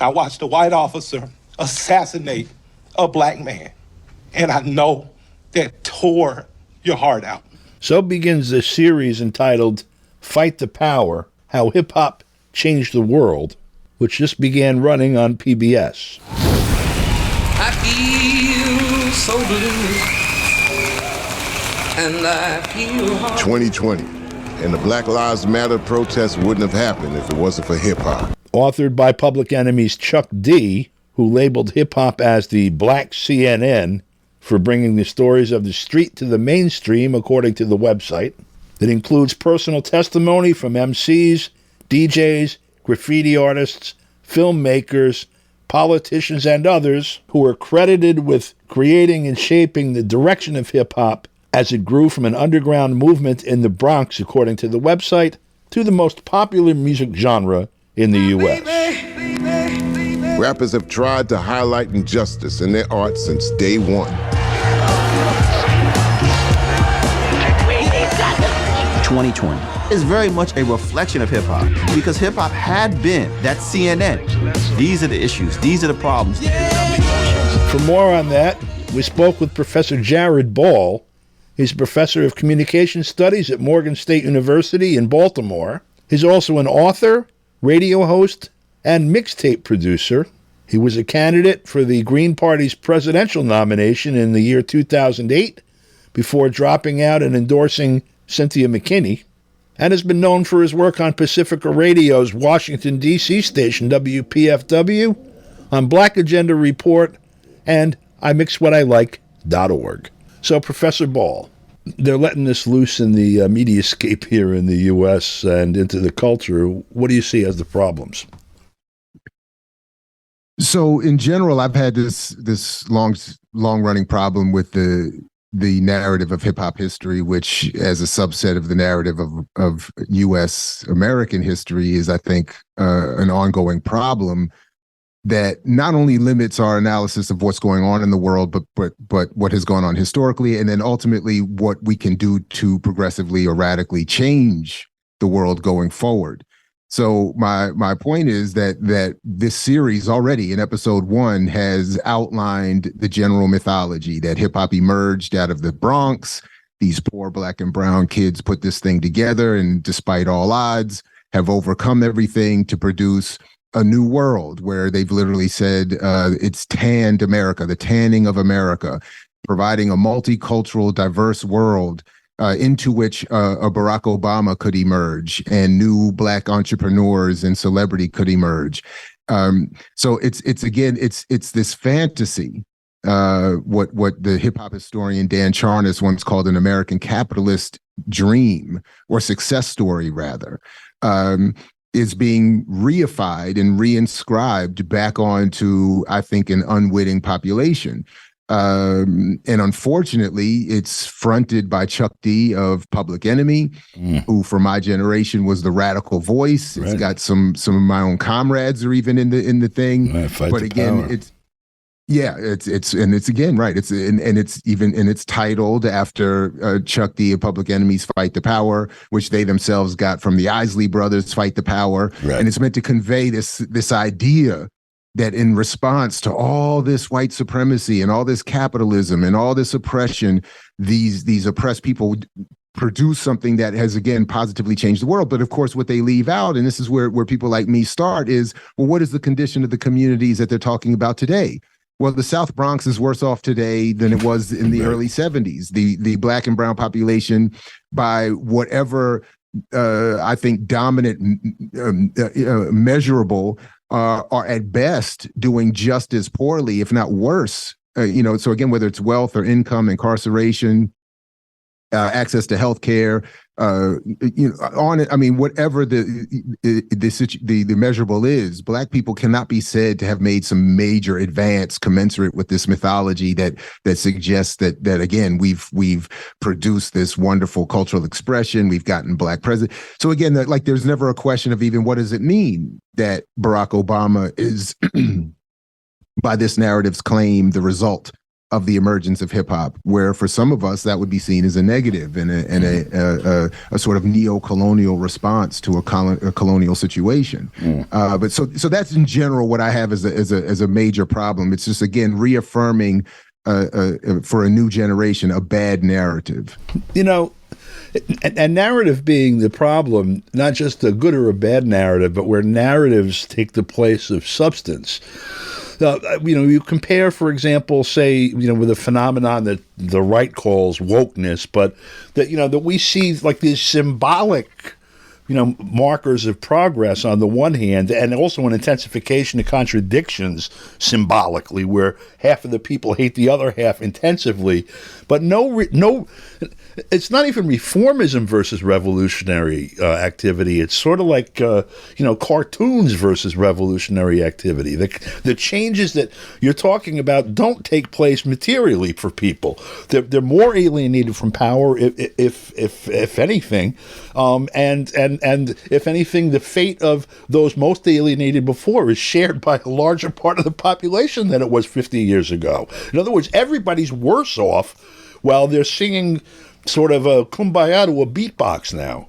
I watched a white officer assassinate a black man, and I know that tore your heart out. So begins the series entitled Fight the Power, How Hip-Hop Changed the World, which just began running on PBS. I feel so blue, and I feel hard. 2020, and the Black Lives Matter protests wouldn't have happened if it wasn't for hip-hop. Authored by Public Enemy's Chuck D, who labeled hip-hop as the Black CNN for bringing the stories of the street to the mainstream, according to the website. It includes personal testimony from MCs, DJs, graffiti artists, filmmakers, politicians, and others who are credited with creating and shaping the direction of hip-hop as it grew from an underground movement in the Bronx, according to the website, to the most popular music genre in the U.S. Rappers have tried to highlight injustice in their art since day one. 2020 is very much a reflection of hip-hop, because hip-hop had been that CNN. These are the issues. These are the problems. For more on that, we spoke with Professor Jared Ball. He's a professor of communication studies at Morgan State University in Baltimore. He's also an author, radio host, and mixtape producer. He was a candidate for the Green Party's presidential nomination in the year 2008 before dropping out and endorsing Cynthia McKinney, and has been known for his work on Pacifica Radio's Washington, D.C. station, WPFW, on Black Agenda Report, and imixwhatilike.org. So, Professor Ball, they're letting this loose in the mediascape here in the U.S. and into the culture. What do you see as the problems? So, in general, I've had this long-running problem with the narrative of hip-hop history, which as a subset of the narrative of U.S. American history is, I think, an ongoing problem that not only limits our analysis of what's going on in the world, but what has gone on historically, and then ultimately what we can do to progressively or radically change the world going forward. So my point is that this series already in episode 1 has outlined the general mythology that hip hop emerged out of the Bronx. These poor black and brown kids put this thing together, and despite all odds, have overcome everything to produce a new world where they've literally said it's tanned America, the tanning of America, providing a multicultural, diverse world into which a Barack Obama could emerge, and new black entrepreneurs and celebrity could emerge. So it's this fantasy, what the hip hop historian Dan Charnas once called an American capitalist dream, or success story rather, is being reified and reinscribed back onto, I think, an unwitting population. And unfortunately, it's fronted by Chuck D of Public Enemy, who for my generation was the radical voice. Right. It's got some of my own comrades are even in the thing. Right, but again, power. It's titled after Chuck D of Public Enemy's Fight the Power, which they themselves got from the Isley Brothers' Fight the Power. Right. And it's meant to convey this idea that in response to all this white supremacy and all this capitalism and all this oppression, these oppressed people produce something that has, again, positively changed the world. But of course, what they leave out, and this is where people like me start, is, well, what is the condition of the communities that they're talking about today? Well, the South Bronx is worse off today than it was in the early 70s. The black and brown population, by whatever I think dominant measurable, are at best doing just as poorly, if not worse. So again, whether it's wealth or income, incarceration, access to health care, on it. I mean, whatever the measurable is, black people cannot be said to have made some major advance commensurate with this mythology that suggests that again we've produced this wonderful cultural expression. We've gotten black president. So again, there's never a question of even what does it mean that Barack Obama is, by this narrative's claim, the result of the emergence of hip hop, where for some of us that would be seen as a negative and a sort of neo-colonial response to a colonial situation. But so that's in general what I have as a major problem. It's just, again, reaffirming for a new generation a bad narrative. And narrative being the problem, not just a good or a bad narrative, but where narratives take the place of substance. You compare, for example, say, with a phenomenon that the right calls wokeness, but that we see like these symbolic, markers of progress on the one hand, and also an intensification of contradictions symbolically, where half of the people hate the other half intensively, but no. It's not even reformism versus revolutionary activity. It's sort of like, cartoons versus revolutionary activity. The changes that you're talking about don't take place materially for people. They're more alienated from power, if anything, and if anything, the fate of those most alienated before is shared by a larger part of the population than it was 50 years ago. In other words, everybody's worse off while they're singing sort of a kumbaya to a beatbox now.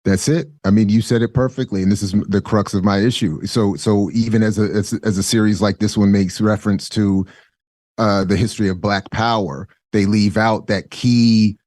That's it. I mean, you said it perfectly, and this is the crux of my issue. So even as a series like this one makes reference to the history of Black Power, they leave out that key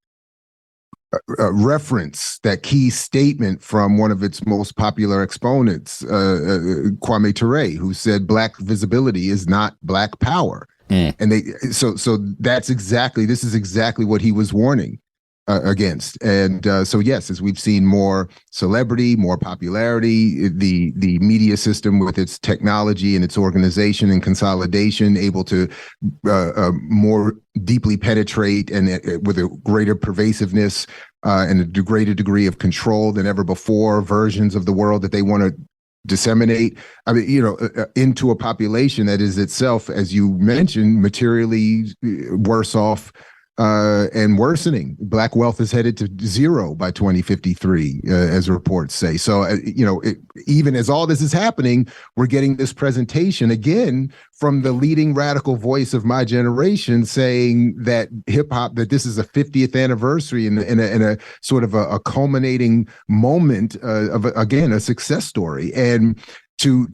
reference, that key statement from one of its most popular exponents, Kwame Ture, who said Black visibility is not Black power. And this is exactly what he was warning against. And so yes, as we've seen more celebrity, more popularity, the media system with its technology and its organization and consolidation able to more deeply penetrate and with a greater pervasiveness and a greater degree of control than ever before, versions of the world that they want to disseminate, into a population that is itself, as you mentioned, materially worse off and worsening. Black wealth is headed to zero by 2053, as reports say. So, even as all this is happening, we're getting this presentation again from the leading radical voice of my generation saying that hip hop, that this is a 50th anniversary and a sort of a culminating moment of, again, a success story. And to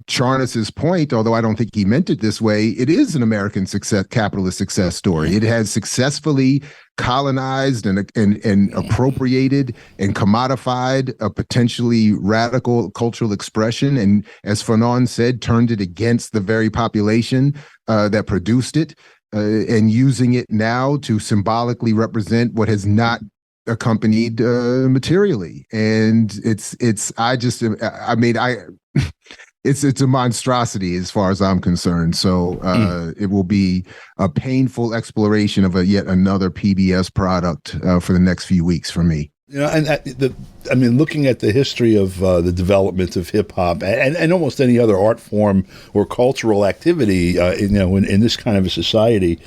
Charnas's point, although I don't think he meant it this way, it is an American capitalist success story. It has successfully colonized and appropriated and commodified a potentially radical cultural expression, and as Fanon said, turned it against the very population that produced it, and using it now to symbolically represent what has not accompanied materially. And it's a monstrosity as far as I'm concerned. So it will be a painful exploration of yet another PBS product for the next few weeks for me. Looking at the history of the development of hip hop and almost any other art form or cultural activity, in this kind of a society,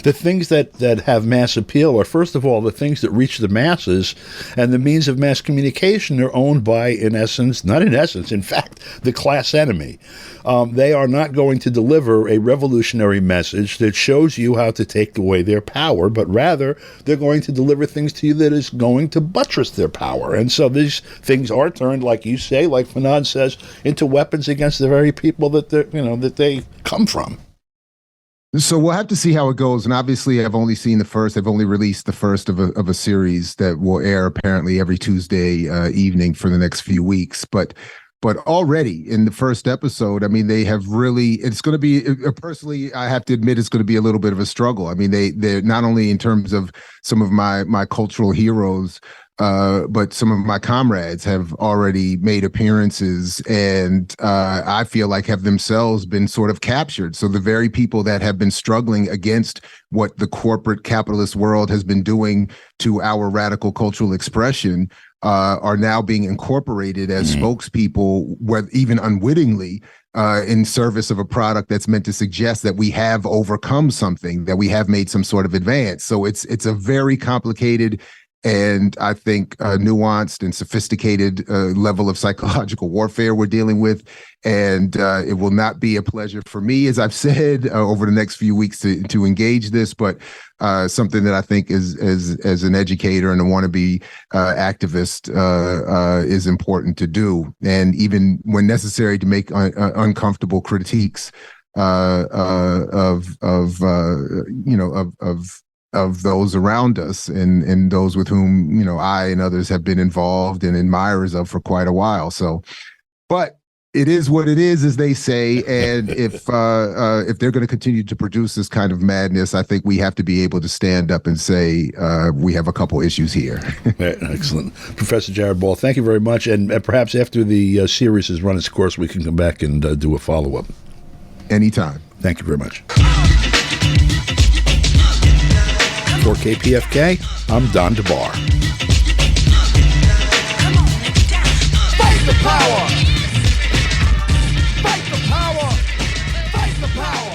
the things that have mass appeal are, first of all, the things that reach the masses, and the means of mass communication are owned by, in fact, the class enemy. They are not going to deliver a revolutionary message that shows you how to take away their power, but rather they're going to deliver things to you that is going to buttress their power. And so these things are turned, like you say, like Fanon says, into weapons against the very people that they come from. So we'll have to see how it goes. And obviously, I've only seen the first. I've only released the first of a series that will air apparently every Tuesday evening for the next few weeks. But already in the first episode, they have really, it's going to be, personally, I have to admit, it's going to be a little bit of a struggle. They're not only in terms of some of my cultural heroes, but some of my comrades have already made appearances and I feel like have themselves been sort of captured. So the very people that have been struggling against what the corporate capitalist world has been doing to our radical cultural expression are now being incorporated as spokespeople, even unwittingly, in service of a product that's meant to suggest that we have overcome something, that we have made some sort of advance. So it's a very complicated and I think nuanced and sophisticated level of psychological warfare we're dealing with. And it will not be a pleasure for me, as I've said, over the next few weeks to engage this, but something that I think is as an educator and a wannabe activist is important to do, and even when necessary to make uncomfortable critiques of those around us and those with whom I and others have been involved and admirers of for quite a while. So, but it is what it is, as they say. And if they're going to continue to produce this kind of madness, I think we have to be able to stand up and say we have a couple issues here. Excellent. Professor Jared Ball, thank you very much. And perhaps after the series has run its course, we can come back and do a follow-up. Anytime. Thank you very much. For KPFK, I'm Don DeBar. Fight the power! Fight the power! Fight the power!